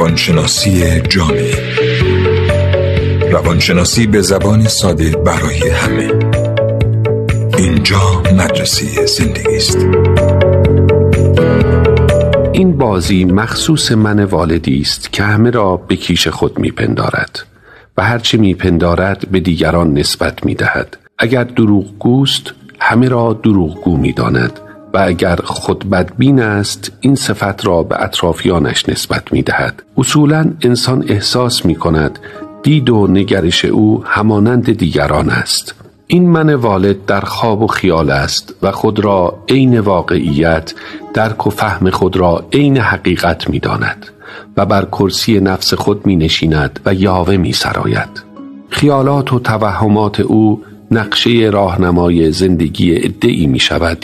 روانشناسی جامعه، روانشناسی به زبان ساده برای همه. اینجا مدرسه زندگی است. این بازی مخصوص من والدی است که همه را به کیش خود میپندارد و هرچی میپندارد به دیگران نسبت میدهد. اگر دروغگوست همه را دروغگو میداند و اگر خود بدبین است این صفت را به اطرافیانش نسبت میدهد. اصولاً انسان احساس میکند دید و نگرش او همانند دیگران است. این من والد در خواب و خیال است و خود را عین واقعیت، درک و فهم خود را عین حقیقت می داند و بر کرسی نفس خود می نشیند و یاوه می سراید. خیالات و توهمات او نقشه راهنمای زندگی عده‌ای می شود